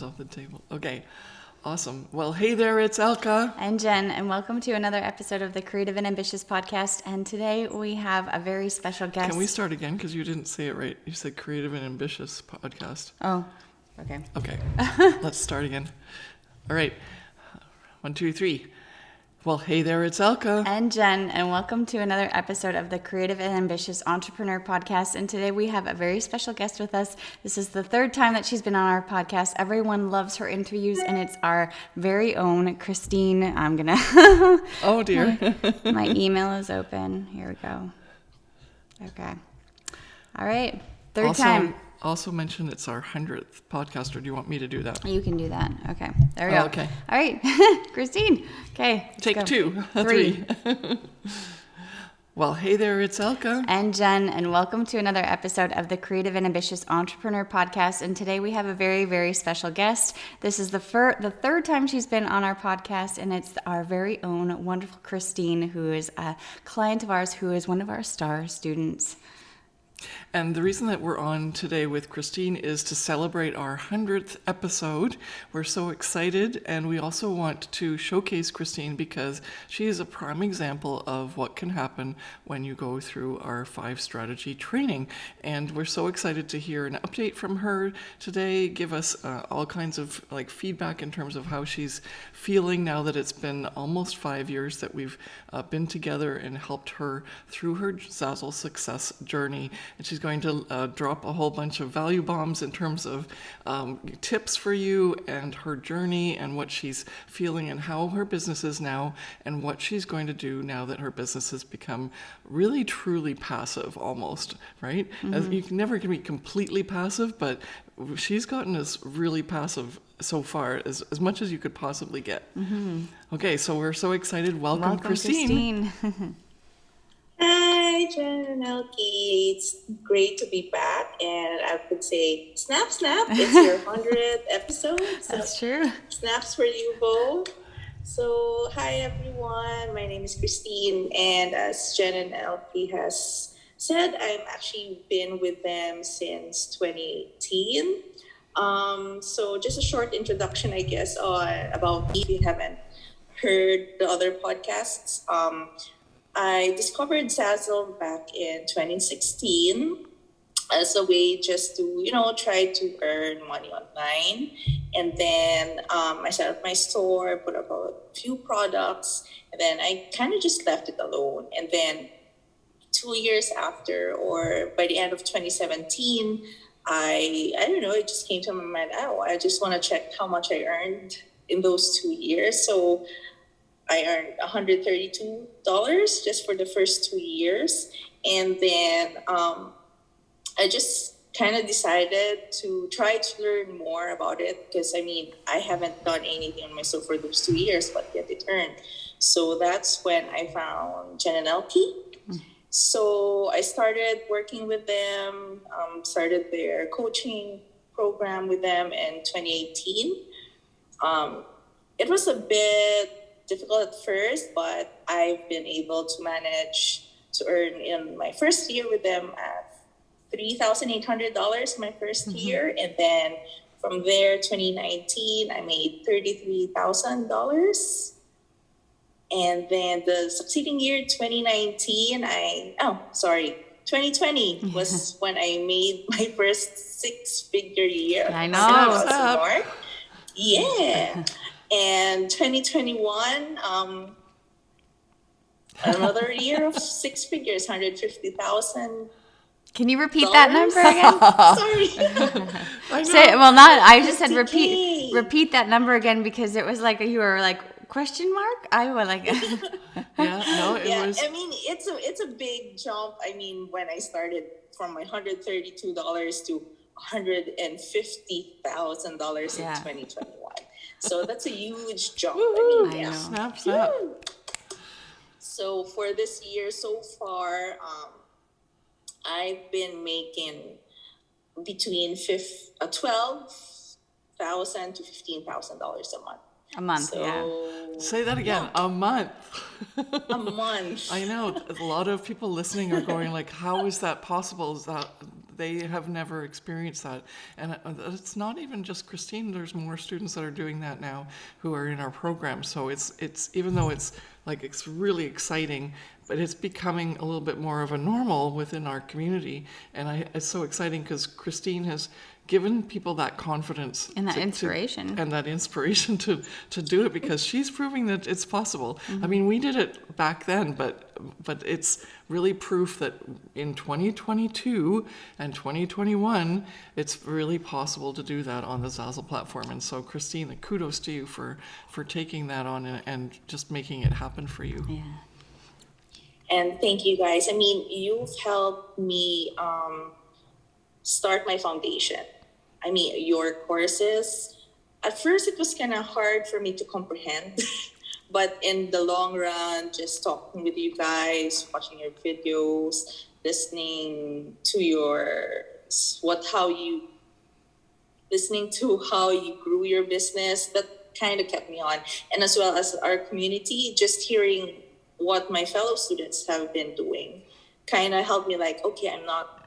hands off the table. Okay, awesome. Well, hey there, it's Elke. And Jen, and welcome to another episode of the Creative and Ambitious podcast. And today we have a very special guest. Can we start again? Because you didn't say it right. You said Creative and Ambitious podcast. Oh, okay. Okay, let's start again. All right, 1, 2, 3. Well, hey there, it's Elke. And Jen, and welcome to another episode of the Creative and Ambitious Entrepreneur Podcast. And today we have a very special guest with us. This is the third time that she's been on our podcast. Everyone loves her interviews, and it's our very own Christine. I'm gonna. Oh dear. My email is open. Here we go. Okay. All right. Third time. Also mention it's our 100th podcast, or do you want me to do that? You can do that. Okay. There we go. Okay. All right. Christine. Okay. Take go. 2. 3. Well, hey there, it's Elke. And Jen, and welcome to another episode of the Creative and Ambitious Entrepreneur Podcast. And today we have a very, very special guest. This is the third time she's been on our podcast, and it's our very own wonderful Christine, who is a client of ours, who is one of our star students. And the reason that we're on today with Christine is to celebrate our 100th episode. We're so excited, and we also want to showcase Christine because she is a prime example of what can happen when you go through our 5 strategy training. And we're so excited to hear an update from her today, give us all kinds of feedback in terms of how she's feeling now that it's been almost 5 years that we've been together and helped her through her Zazzle success journey. And she's going to drop a whole bunch of value bombs in terms of tips for you and her journey and what she's feeling and how her business is now and what she's going to do now that her business has become really truly passive almost, right? Mm-hmm. As you can never be completely passive, but she's gotten us really passive so far, as much as you could possibly get. Mm-hmm. Okay, so we're so excited. Welcome Christine. Hi, Jen and Elke. It's great to be back, and I would say snap, snap. It's your 100th episode. So That's true. snaps for you both. So, hi everyone. My name is Christine, and as Jen and Elke has said, I've actually been with them since 2018. So just a short introduction, I guess, about me. If you haven't heard the other podcasts, I discovered Zazzle back in 2016 as a way just to, try to earn money online. And then I set up my store, put up a few products, and then I kind of just left it alone. And then 2 years after, or by the end of 2017, I don't know, it just came to my mind, I just want to check how much I earned in those 2 years. So I earned $132 just for the first 2 years. And then I just kind of decided to try to learn more about it because, I haven't done anything on myself for those 2 years, but yet it earned. So that's when I found Jen and Elke. So I started working with them, started their coaching program with them in 2018. It was a bit difficult at first, but I've been able to manage to earn in my first year with them at $3,800 my first year. And then from there, 2019, I made $33,000. And then the succeeding year, 2020 was when I made my first 6-figure year. I know. Yeah. And 2021, another year of 6 figures, $150,000. Can you repeat that number again? Sorry. I just said okay. repeat that number again because it was like you were like question mark. I was like was. It's a big jump. When I started from my $132 to $150,000 in 2021. So that's a huge jump. I know. Snap. So for this year so far, I've been making between $12,000 to $15,000 a month. A month, so, yeah. Say that again. A month. A month. I know. A lot of people listening are going like, how is that possible? they have never experienced that. And it's not even just Christine. There's more students that are doing that now who are in our program. So it's even though it's like it's really exciting, but it's becoming a little bit more of a normal within our community. And it's so exciting because Christine has given people that confidence And that inspiration. and that inspiration to do it, because she's proving that it's possible. I mean, we did it back then, but it's really proof that in 2022 and 2021, it's really possible to do that on the Zazzle platform. And so, Christine, kudos to you for taking that on and just making it happen for you. Yeah. And thank you guys. I mean, you've helped me start my foundation. I mean, your courses, at first it was kind of hard for me to comprehend, but in the long run, just talking with you guys, watching your videos, listening to listening to how you grew your business, that kind of kept me on. And as well as our community, just hearing what my fellow students have been doing kind of helped me like, okay, I'm not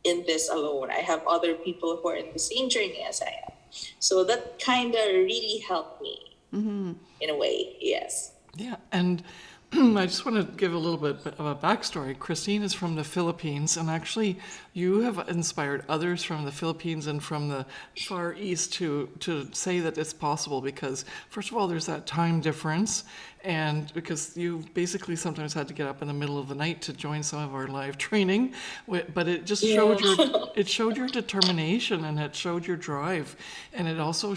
in this alone. I have other people who are in the same journey as I am. So that kind of really helped me in a way, yes. Yeah, and I just want to give a little bit of a backstory. Christine is from the Philippines, and actually you have inspired others from the Philippines and from the Far East to say that it's possible, because first of all, there's that time difference, and because you basically sometimes had to get up in the middle of the night to join some of our live training, but it just showed your determination, and it showed your drive, and it also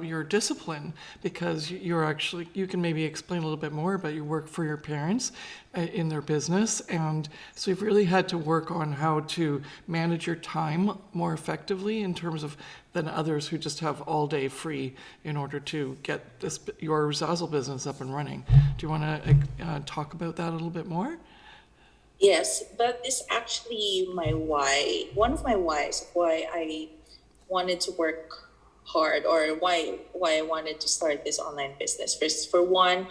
your discipline, because you can maybe explain a little bit more about you work for your parents in their business, and so you've really had to work on how to manage your time more effectively in terms of than others who just have all day free in order to get your Zazzle business up and running. Do you want to talk about that a little bit more? Yes, that is actually my why. One of my whys, why I wanted to work hard, or why I wanted to start this online business. First, for one,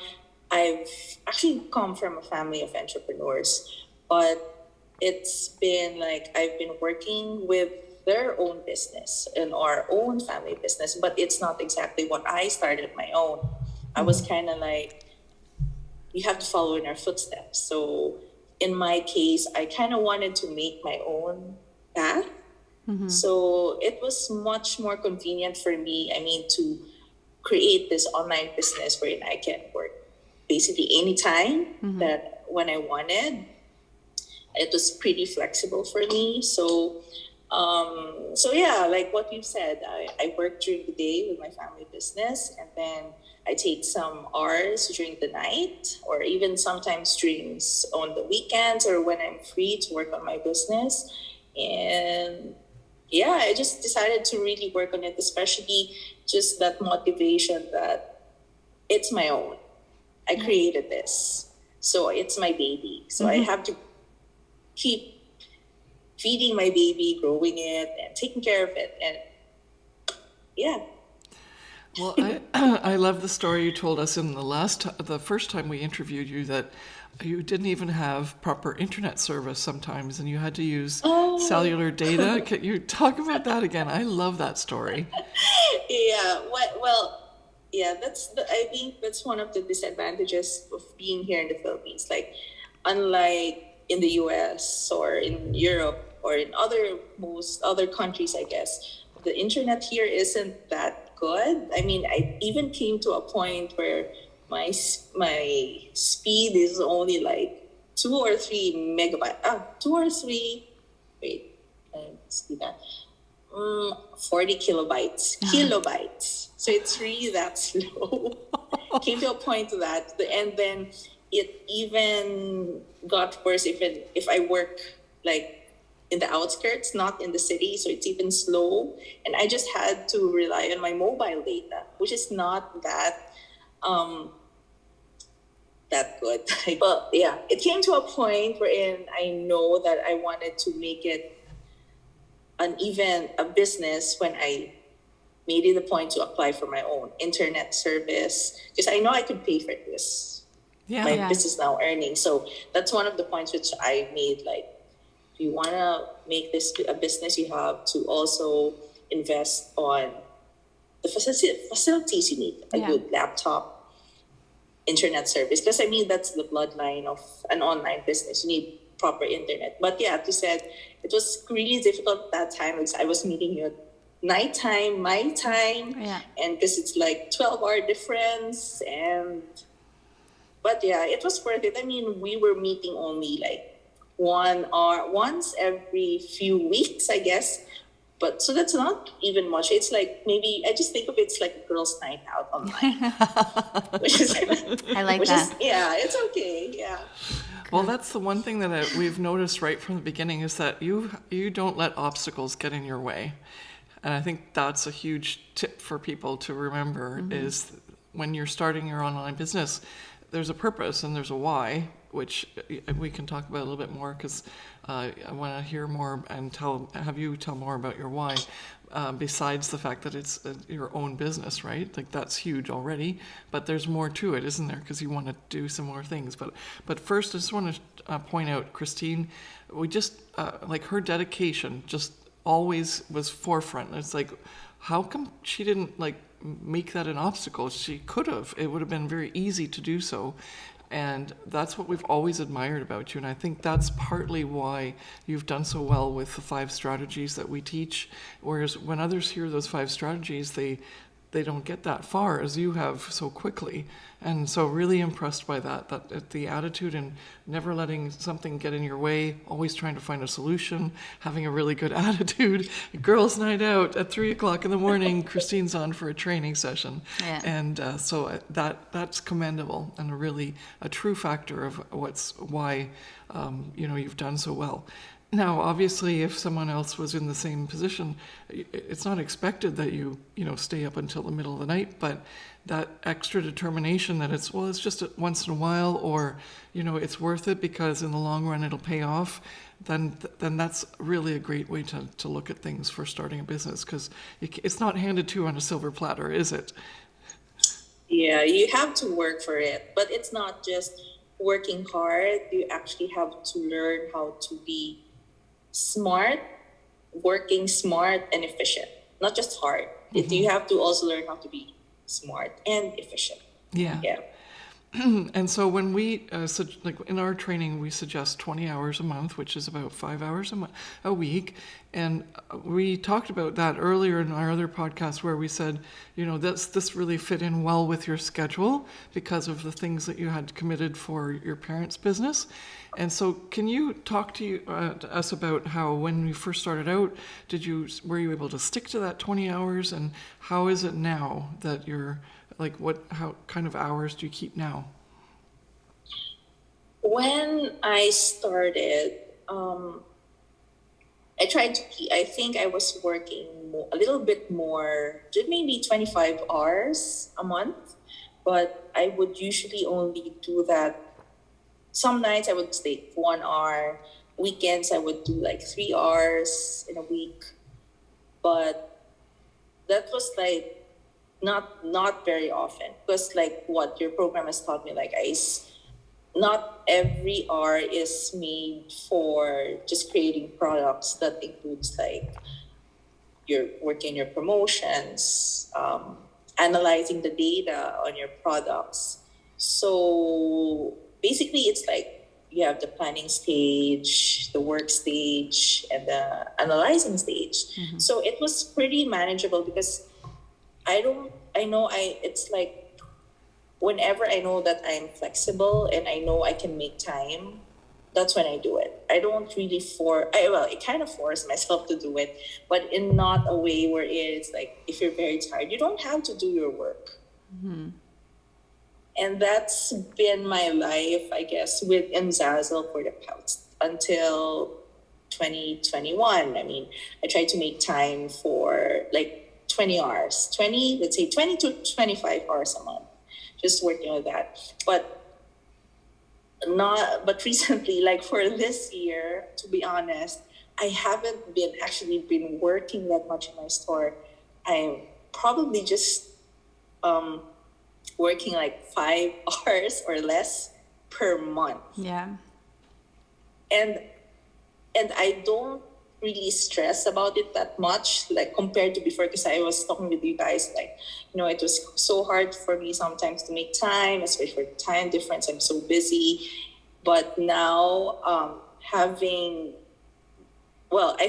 I've actually come from a family of entrepreneurs, but it's been like I've been working with their own business and our own family business, but it's not exactly what I started my own. I was kind of like, you have to follow in our footsteps. So in my case, I kind of wanted to make my own path. So it was much more convenient for me, I mean, to create this online business wherein I can work basically anytime that when I wanted. It was pretty flexible for me. So yeah, like what you said, I work during the day with my family business, and then I take some hours during the night, or even sometimes on the weekends, or when I'm free to work on my business. And yeah, I just decided to really work on it, especially just that motivation that it's my own. I created this, so it's my baby. So I have to keep feeding my baby, growing it, and taking care of it. And yeah. Well, I love the story you told us in the first time we interviewed you, that you didn't even have proper internet service sometimes, and you had to use cellular data. Can you talk about that again? I love that story. Yeah. Yeah. I think that's one of the disadvantages of being here in the Philippines. Like, unlike in the US or in Europe or in most other countries, I guess, the internet here isn't that good. I mean, I even came to a point where my speed is only like 2 or 3 megabytes. 2 or 3. Wait, let's see that. 40 kilobytes. So it's really that slow. Came to a point to that, and then it even got worse even if I work like in the outskirts, not in the city. So it's even slow, and I just had to rely on my mobile data, which is not that good. But yeah, it came to a point wherein I know that I wanted to make it a business when I made it a point to apply for my own internet service, because I know I could pay for this. My business now earning. So that's one of the points which I made like if you want to make this a business, you have to also invest on the facilities you need, a good laptop, internet service. Because I mean, that's the bloodline of an online business. You need proper internet. But yeah, as you said, it was really difficult at that time because I was meeting you at nighttime, my time, and because it's like 12-hour difference. But yeah, it was worth it. I mean, we were meeting only like 1 hour once every few weeks, I guess. But so that's not even much. It's like maybe I just think of it's like a girls' night out online, which is I like that. Yeah, it's okay. Yeah. Well, that's the one thing that we've noticed right from the beginning is that you don't let obstacles get in your way. And I think that's a huge tip for people to remember is when you're starting your online business, there's a purpose and there's a why, which we can talk about a little bit more because I want to hear more and have you tell more about your why. Besides the fact that it's your own business, right? Like that's huge already, but there's more to it, isn't there? Because you want to do some more things. But first, I just want to point out, Christine, we just like her dedication just always was forefront. It's like, how come she didn't like make that an obstacle? She could have. It would have been very easy to do so. And that's what we've always admired about you. And I think that's partly why you've done so well with the 5 strategies that we teach. Whereas when others hear those 5 strategies, they don't get that far as you have so quickly. And so really impressed by that the attitude and never letting something get in your way, always trying to find a solution, having a really good attitude. Girls' night out at 3:00 in the morning, Christine's on for a training session. Yeah. And so that's commendable and really a true factor of why you've done so well. Now, obviously, if someone else was in the same position, it's not expected that you stay up until the middle of the night, but that extra determination that it's just once in a while, or, it's worth it because in the long run it'll pay off, then that's really a great way to look at things for starting a business, because it's not handed to you on a silver platter, is it? Yeah, you have to work for it, but it's not just working hard. You actually have to learn how to be smart, working smart and efficient, not just hard. You have to also learn how to be smart and efficient. Yeah. And so when we, like in our training, we suggest 20 hours a month, which is about 5 hours a week. And we talked about that earlier in our other podcast where we said, this really fit in well with your schedule because of the things that you had committed for your parents' business. And so can you talk to us about how when you first started out, were you able to stick to that 20 hours? And how is it now that you're, how kind of hours do you keep now? When I started, I think I was working a little bit more, just maybe 25 hours a month, but I would usually only do that. Some nights I would stay 1 hour, weekends I would do like 3 hours in a week, but that was like not very often, because like what your program has taught me, not every hour is made for just creating products. That includes like your working your promotions, analyzing the data on your products. So basically it's like you have the planning stage, the work stage, and the analyzing stage. So it was pretty manageable because it's like whenever I know that I'm flexible and I know I can make time, that's when I do it. I don't really I kind of force myself to do it, but in not a way where it's like, if you're very tired, you don't have to do your work. And that's been my life, I guess, within Zazzle for the past until 2021. I mean, I try to make time for like 20 hours, let's say 20 to 25 hours a month, just working with that. But recently, like for this year, to be honest, I haven't been working that much in my store. I'm probably just working like 5 hours or less per month. Yeah. And and I don't really stress about it that much, like compared to before, because I was talking with you guys, like, it was so hard for me sometimes to make time, especially for time difference. I'm so busy. But now, I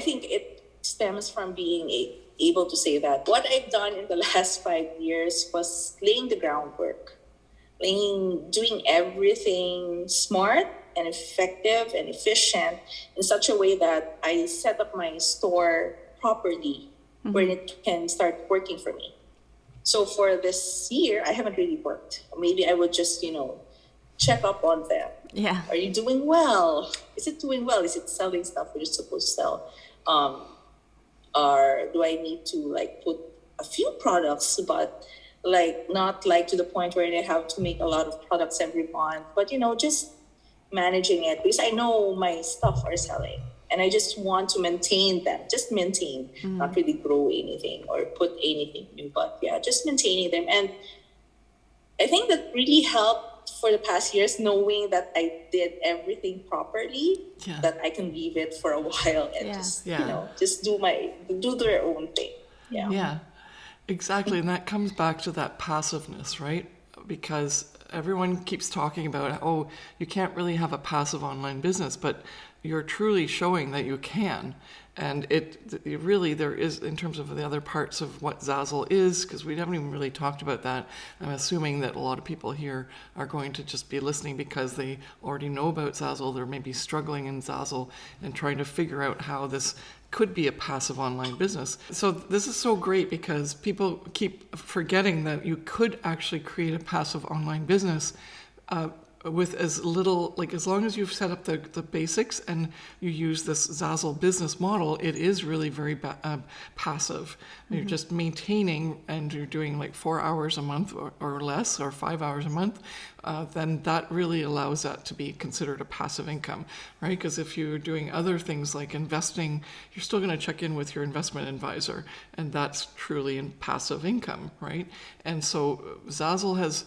think it stems from being able to say that what I've done in the last 5 years was laying the groundwork, doing everything smart and effective and efficient in such a way that I set up my store properly, where it can start working for me. So for this year, I haven't really worked. Maybe I would just, check up on them. Yeah. Are you doing well? Is it doing well? Is it selling stuff you're supposed to sell? Or do I need to put a few products, but not to the point where I have to make a lot of products every month, but just managing it, because I know my stuff are selling and I just want to maintain them, not really grow anything or put anything new, but just maintaining them. And I think that really helped for the past years, knowing that I did everything properly, that I can leave it for a while and just do their own thing. Yeah, exactly. And that comes back to that passiveness, right? Because everyone keeps talking about, you can't really have a passive online business, but you're truly showing that you can. And it really, there is, in terms of the other parts of what Zazzle is, because we haven't even really talked about that. I'm assuming that a lot of people here are going to just be listening because they already know about Zazzle. They're maybe struggling in Zazzle and trying to figure out how this could be a passive online business. So this is so great because people keep forgetting that you could actually create a passive online business with as little, as long as you've set up the basics and you use this Zazzle business model, it is really very passive. You're just maintaining, and you're doing 4 hours a month or less, or 5 hours a month, then that really allows that to be considered a passive income, right? Because if you're doing other things like investing, you're still going to check in with your investment advisor, and that's truly in passive income, right? And so Zazzle has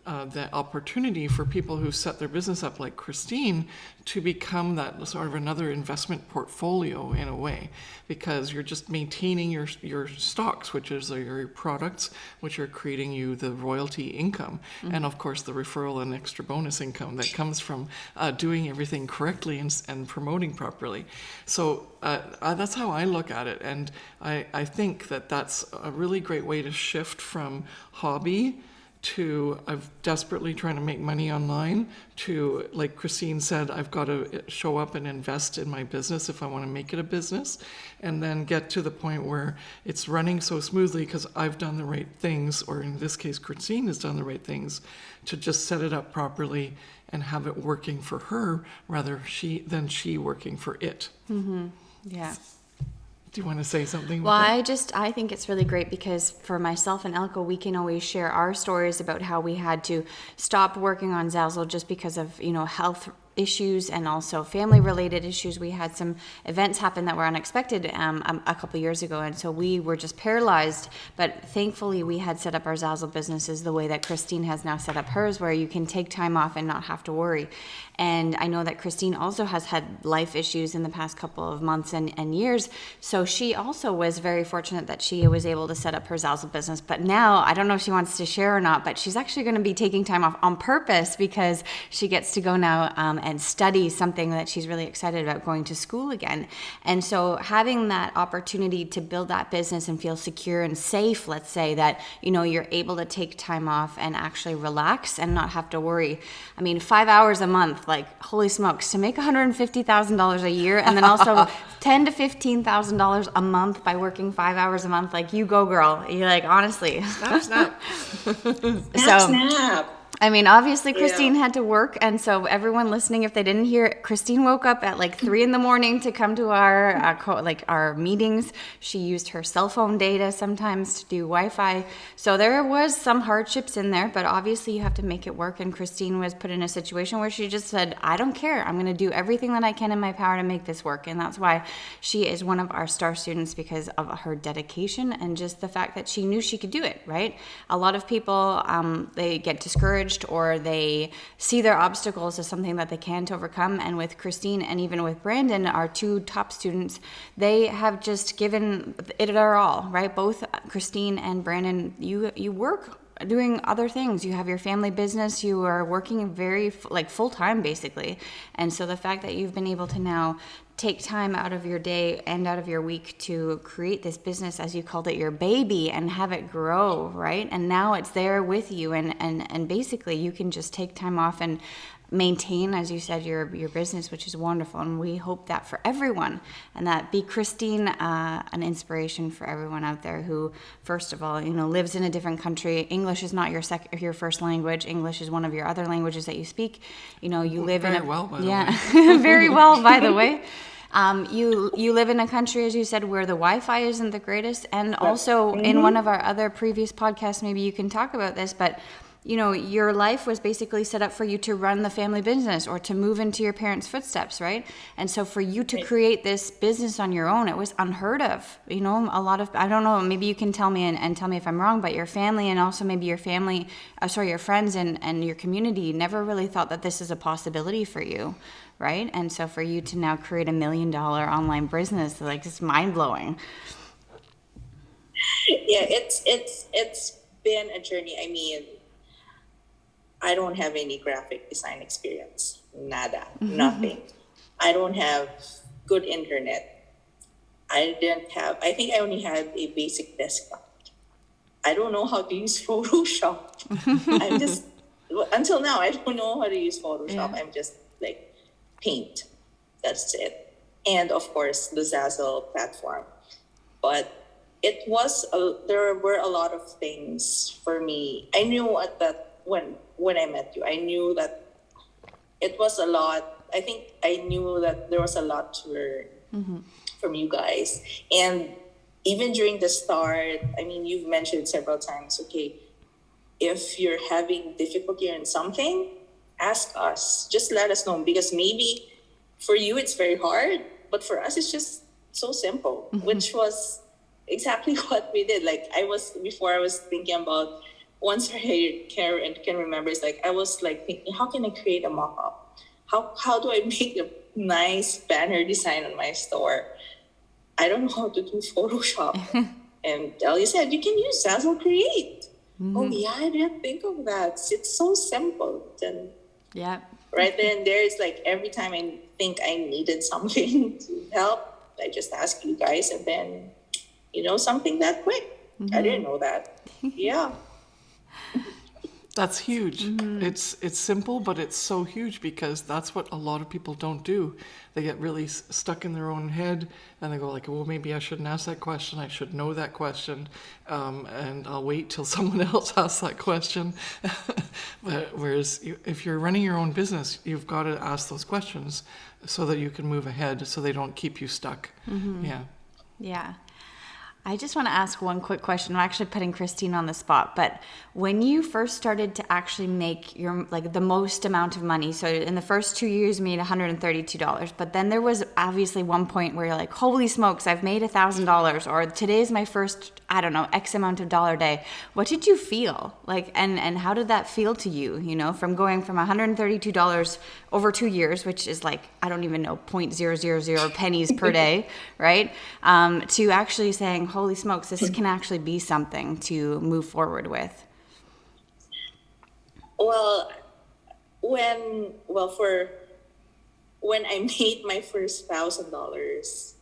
the opportunity for people who set their business up like Christine to become that sort of another investment portfolio in a way, because you're just maintaining your stocks, which is your products, which are creating you the royalty income, and of course the referral and extra bonus income that comes from doing everything correctly and promoting properly. So that's how I look at it, and I think that that's a really great way to shift from hobby to I'm desperately trying to make money online, to, like Christine said, I've got to show up and invest in my business if I want to make it a business, and then get to the point where it's running so smoothly because I've done the right things, or in this case Christine has done the right things, to just set it up properly and have it working for her rather than she working for it. Yeah. Do you want to say something? Well, I think it's really great because for myself and Elke, we can always share our stories about how we had to stop working on Zazzle just because of, health issues and also family related issues. We had some events happen that were unexpected a couple years ago, and so we were just paralyzed, but thankfully we had set up our Zazzle businesses the way that Christine has now set up hers, where you can take time off and not have to worry. And I know that Christine also has had life issues in the past couple of months and years, so she also was very fortunate that she was able to set up her Zazzle business. But now, I don't know if she wants to share or not, but she's actually going to be taking time off on purpose because she gets to go now and study something that she's really excited about, going to school again. And so having that opportunity to build that business and feel secure and safe, let's say, that, you're able to take time off and actually relax and not have to worry. I mean, 5 hours a month, holy smokes, to make $150,000 a year, and then also $10,000 to $15,000 a month by working 5 hours a month, you go, girl. You're honestly. Snap. Snap. I mean, obviously Christine had to work, and so everyone listening, if they didn't hear it, Christine woke up at 3 a.m. to come to our meetings. She used her cell phone data sometimes to do Wi-Fi. So there was some hardships in there, but obviously you have to make it work. And Christine was put in a situation where she just said, I don't care. I'm going to do everything that I can in my power to make this work. And that's why she is one of our star students, because of her dedication and just the fact that she knew she could do it, right? A lot of people, they get discouraged discouraged, or they see their obstacles as something that they can't overcome. And with Christine and even with Brandon, our two top students, they have just given it their all, right? Both Christine and Brandon, you work doing other things. You have your family business, you are working very full time basically. And so the fact that you've been able to now take time out of your day and out of your week to create this business, as you called it, your baby, and have it grow, right? And now it's there with you, and basically you can just take time off and maintain, as you said, your business, which is wonderful. And we hope that for everyone, and that be Christine an inspiration for everyone out there who, first of all, lives in a different country. English is not your first language. English is one of your other languages that you speak. You live very in a well, by the way. very well, by the way. You live in a country, as you said, where the Wi-Fi isn't the greatest, and also in one of our other previous podcasts, maybe you can talk about this, but your life was basically set up for you to run the family business or to move into your parents' footsteps, right? And so for you to create this business on your own, it was unheard of. A lot of, I don't know, maybe you can tell me and tell me if I'm wrong, but your family and also maybe your friends and your community never really thought that this is a possibility for you, right? And so for you to now create $1 million online business, it's mind-blowing. Yeah, it's been a journey. I mean, I don't have any graphic design experience. Nada. Nothing. I don't have good internet. I think I only had a basic desktop. I don't know how to use Photoshop. Until now, I don't know how to use Photoshop. Yeah. I'm just Paint. That's it. And of course, the Zazzle platform. But there were a lot of things for me. I knew at that when I met you, I knew that it was a lot. I think I knew that there was a lot to learn from you guys. And even during the start, I mean, you've mentioned several times, okay, if you're having difficulty in something, ask us. Just let us know, because maybe for you it's very hard, but for us it's just so simple, which was exactly what we did. I was thinking about, once I can remember, it's I was thinking, how can I create a mock-up? How do I make a nice banner design on my store? I don't know how to do Photoshop. And Ellie said, you can use Zazzle Create. Oh yeah, I didn't think of that. It's so simple. Then yeah, right then and there, it's every time I think I needed something to help, I just ask you guys, and then something that quick. I didn't know that. Yeah. That's huge. It's simple, but it's so huge, because that's what a lot of people don't do. They get really stuck in their own head, and they go well, maybe I shouldn't ask that question. I should know that question, and I'll wait till someone else asks that question. Whereas if you're running your own business, you've got to ask those questions so that you can move ahead, so they don't keep you stuck. Yeah. I just want to ask one quick question. I'm actually putting Christine on the spot, but when you first started to actually make your the most amount of money, so in the first 2 years you made $132, but then there was obviously one point where you're holy smokes, I've made $1,000, or today's my first, I don't know, X amount of dollar day. What did you feel and how did that feel to you, from going from $132 over 2 years, which is I don't even know, 0.000 pennies per day, right? To actually saying, holy smokes, this can actually be something to move forward with. Well, when I made my first $1,000,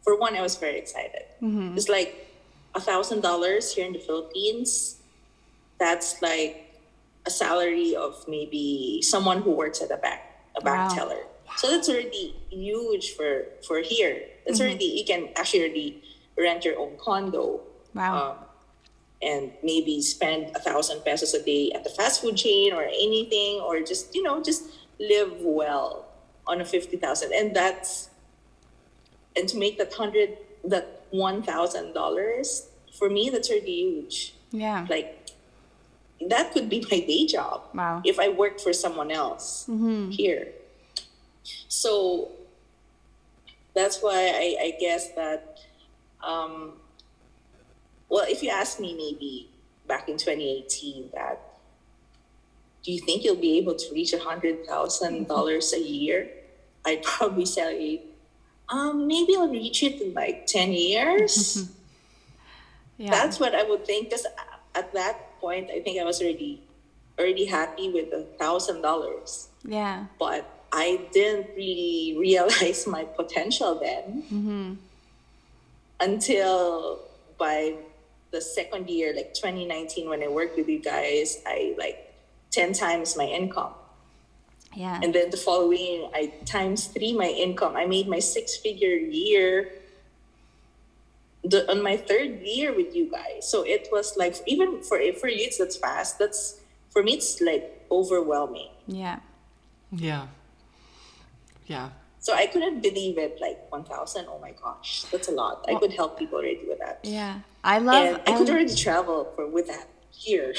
for one, I was very excited. It's $1,000 here in the Philippines. That's a salary of maybe someone who works at a bank Wow. teller. So that's already huge for here. That's already, you can actually already rent your own condo. Wow. And maybe spend 1,000 pesos a day at the fast food chain or anything, or just live well on a 50,000. And to make that $1,000, for me, that's already huge. Yeah. That could be my day job. Wow. If I worked for someone else here. So that's why I guess that, well, if you ask me maybe back in 2018, that do you think you'll be able to reach $100,000 a year? I'd probably say, maybe I'll reach it in like 10 years. Yeah. That's what I would think. Because at that point, I think I was already happy with $1,000. Yeah. But I didn't really realize my potential then until by the second year, like 2019, when I worked with you guys, I like 10 times my income. Yeah. And then the following, I times 3 my income. I made my 6-figure year on my 3rd year with you guys. So it was like, even for you, that's fast. That's, for me, it's like overwhelming. Yeah. Yeah. Yeah. So I couldn't believe it, like 1,000. Oh my gosh, that's a lot. I could help people already with that. Yeah. I love, And I could already travel with that here.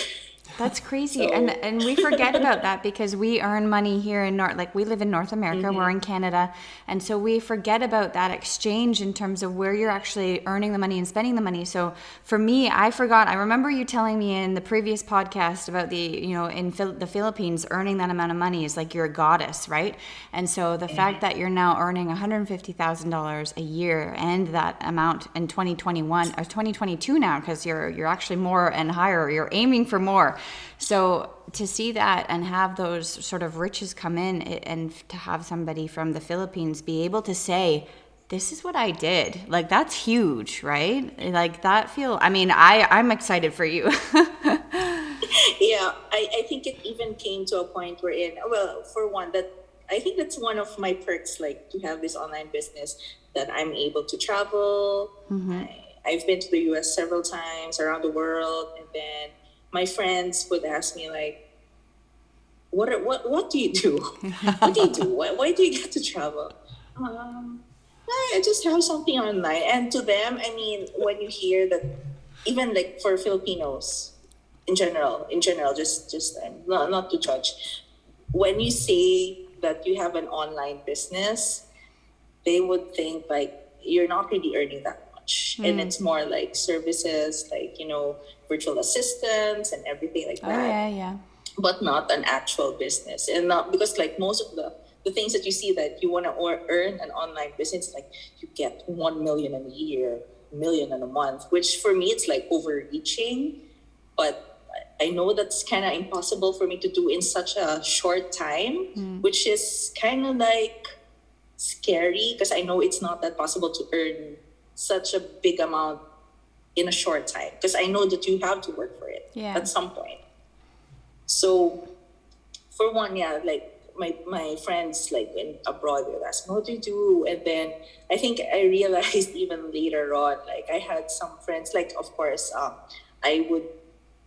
that's crazy. So- And we forget about that because we earn money here in we live in North America, we're in Canada. And so we forget about that exchange in terms of where you're actually earning the money and spending the money. So for me, I remember you telling me in the previous podcast about in the Philippines, earning that amount of money is like you're a goddess, right? And so the fact that you're now earning $150,000 a year and that amount in 2021 or 2022 now, because you're actually more and higher, you're aiming for more. So to see that and have those sort of riches come in, and to have somebody from the Philippines be able to say, this is what I did, like that's huge, right? Like that I'm excited for you. Yeah, I think it even came to a point for one, that I think that's one of my perks, like to have this online business, that I'm able to travel. I've been to the US several times around the world, and then my friends would ask me like, what do you do? What do you do? Why do you get to travel? I just have something online. And to them, I mean, when you hear that, even like for Filipinos in general, just not to judge, when you say that you have an online business, they would think like you're not really earning that much. And it's more like services, like, virtual assistants and everything like that. Oh, yeah. But not an actual business. And not because like most of the things that you see that you want to earn an online business, like you get 1 million in a year, 1 million in a month, which for me, it's like overreaching. But I know that's kind of impossible for me to do in such a short time, which is kind of like scary, because I know it's not that possible to earn such a big amount in a short time, because I know that you have to work for it at some point. So for one, like my friends like in abroad would ask, what do you do? And then I think I realized even later on, like I had some friends, like of course I would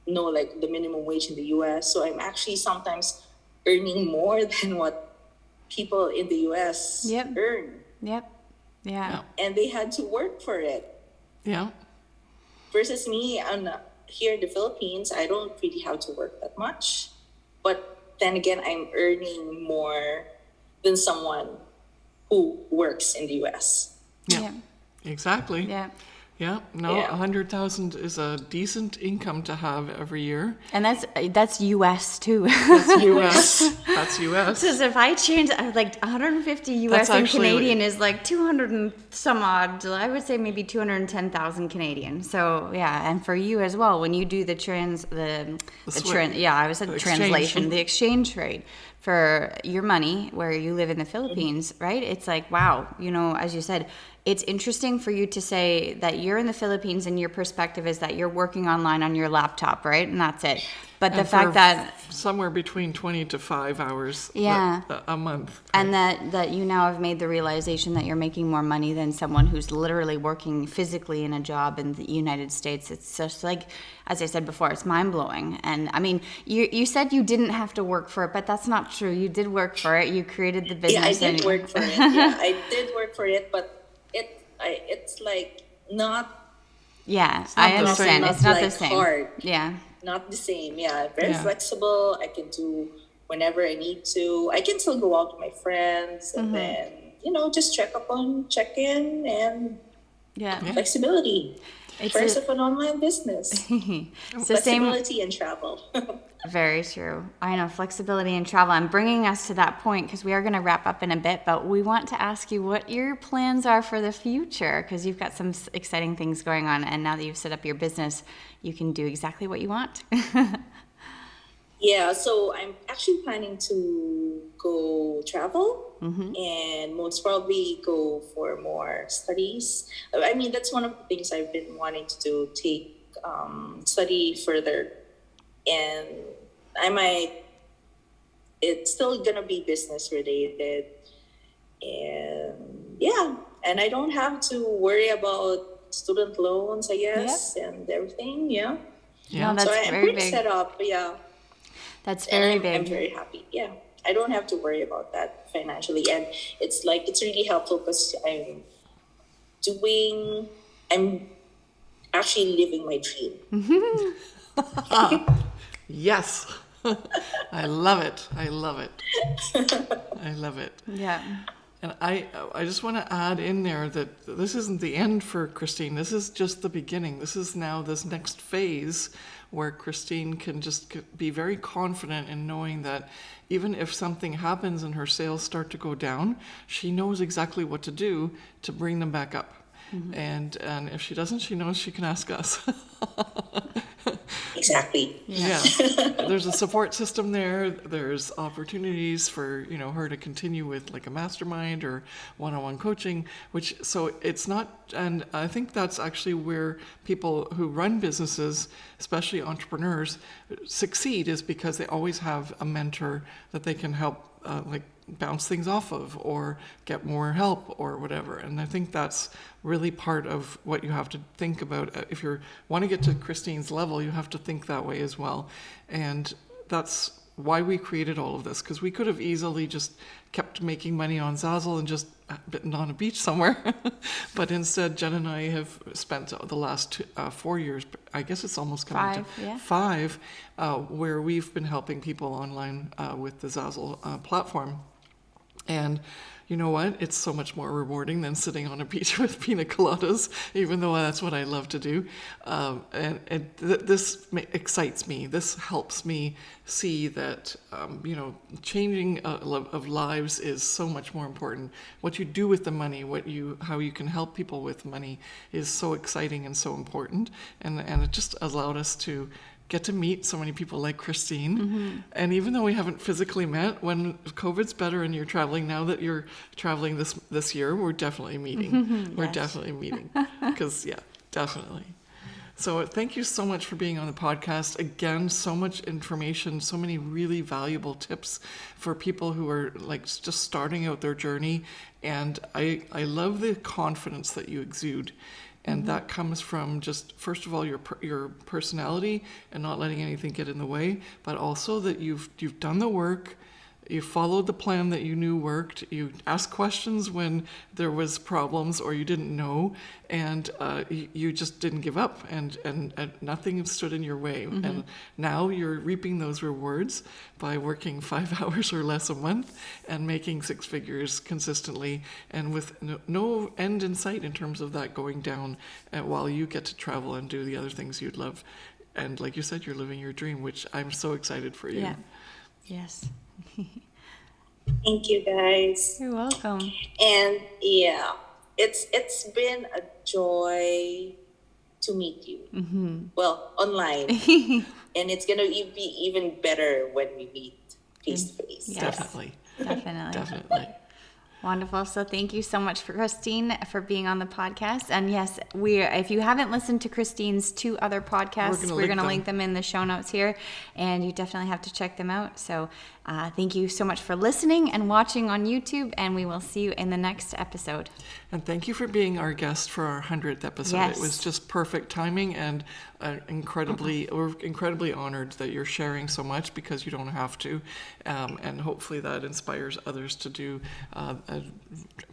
know like the minimum wage in the US. So I'm actually sometimes earning more than what people in the US earn. Yep. Yeah. And they had to work for it. Yeah. Versus me, here in the Philippines, I don't really have to work that much. But then again, I'm earning more than someone who works in the US. Yeah. Exactly. Yeah. Yeah. No, 100,000 is a decent income to have every year. And that's US too. That's US. That's US. Because if I change, like 150 US and Canadian is like 200 and some odd. I would say maybe 210,000 Canadian. So yeah, and for you as well, when you do the translation, the exchange rate for your money where you live in the Philippines, right? It's like, wow, as you said, it's interesting for you to say that you're in the Philippines and your perspective is that you're working online on your laptop, right? And that's it. But the fact that somewhere between 20 to 5 hours a month. Right? And that you now have made the realization that you're making more money than someone who's literally working physically in a job in the United States. It's just like, as I said before, it's mind-blowing. And I mean, you said you didn't have to work for it, but that's not true. You did work for it. You created the business. Yeah, I did work for it. Yeah, I did work for it, but it's like not. Yeah, I understand. It's not the same. Hard. Yeah. Not the same. Yeah, very flexible. I can do whenever I need to. I can still go out with my friends and then, just check in and flexibility. It's First of an online business. it's the same. Flexibility and travel. Very true. I know, flexibility and travel. I'm bringing us to that point because we are going to wrap up in a bit, but we want to ask you what your plans are for the future, because you've got some exciting things going on, and now that you've set up your business, you can do exactly what you want. Yeah, so I'm actually planning to go travel and most probably go for more studies. I mean, that's one of the things I've been wanting to do, study further. And I might, it's still gonna be business related. And yeah, and I don't have to worry about student loans, I guess, and everything, yeah. No, Yeah. So that's I'm very pretty big. set up, yeah. That's And very I'm big. very happy. Yeah, I don't have to worry about that financially, and it's really helpful because I'm actually living my dream. Yes. I love it. I love it. I love it. Yeah. And I just want to add in there that this isn't the end for Christine. This is just the beginning. This is now this next phase where Christine can just be very confident in knowing that even if something happens and her sales start to go down, she knows exactly what to do to bring them back up. And if she doesn't, she knows she can ask us. Exactly. Yeah. There's a support system there. There's opportunities for, her to continue with like a mastermind or one-on-one coaching, so it's not, and I think that's actually where people who run businesses, especially entrepreneurs, succeed, is because they always have a mentor that they can help bounce things off of or get more help or whatever. And I think that's really part of what you have to think about. If you want to get to Christine's level, you have to think that way as well. And that's why we created all of this, because we could have easily just kept making money on Zazzle and just been on a beach somewhere. But instead, Jen and I have spent the last 4 years, I guess it's almost coming to 5, where we've been helping people online with the Zazzle platform. And you know what? It's so much more rewarding than sitting on a beach with pina coladas, even though that's what I love to do. This excites me. This helps me see that, changing of lives is so much more important. What you do with the money, how you can help people with money is so exciting and so important. And it just allowed us to get to meet so many people like Christine. And even though we haven't physically met, when COVID's better and you're traveling, now that you're traveling this year, we're definitely meeting. We're definitely meeting. Because, yeah, definitely. So thank you so much for being on the podcast. Again, so much information, so many really valuable tips for people who are just starting out their journey. And I love the confidence that you exude. And that comes from just, first of all, your personality and not letting anything get in the way, but also that you've done the work, you followed the plan that you knew worked, you asked questions when there was problems or you didn't know, and you just didn't give up, and nothing stood in your way. And now you're reaping those rewards by working 5 hours or less a month and making 6 figures consistently, and with no end in sight in terms of that going down, while you get to travel and do the other things you'd love. And like you said, you're living your dream, which I'm so excited for you. Yeah. Yes. Thank you, guys. You're welcome. And yeah, it's been a joy to meet you. Well, online. And it's gonna be even better when we meet face to face. Yes. Definitely. Definitely. Wonderful. So thank you so much for Christine for being on the podcast. And yes, if you haven't listened to Christine's 2 other podcasts, we're going to link them in the show notes here, and you definitely have to check them out. So thank you so much for listening and watching on YouTube, and we will see you in the next episode. And thank you for being our guest for our 100th episode. Yes. It was just perfect timing, and we're incredibly honored that you're sharing so much, because you don't have to. And hopefully that inspires others to do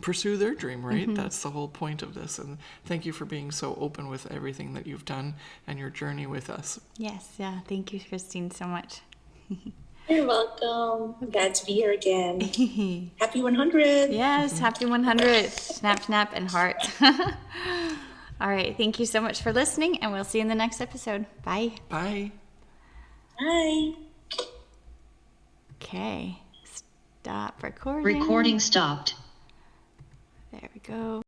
pursue their dream, right? That's the whole point of this. And thank you for being so open with everything that you've done and your journey with us. Yes. Yeah. Thank you, Christine, so much. You're welcome. Glad to be here again. Happy 100. Yes. Happy 100. Snap, snap, and heart. All right. Thank you so much for listening, and we'll see you in the next episode. Bye. Bye. Bye. Okay. Stop recording. Recording stopped. There we go.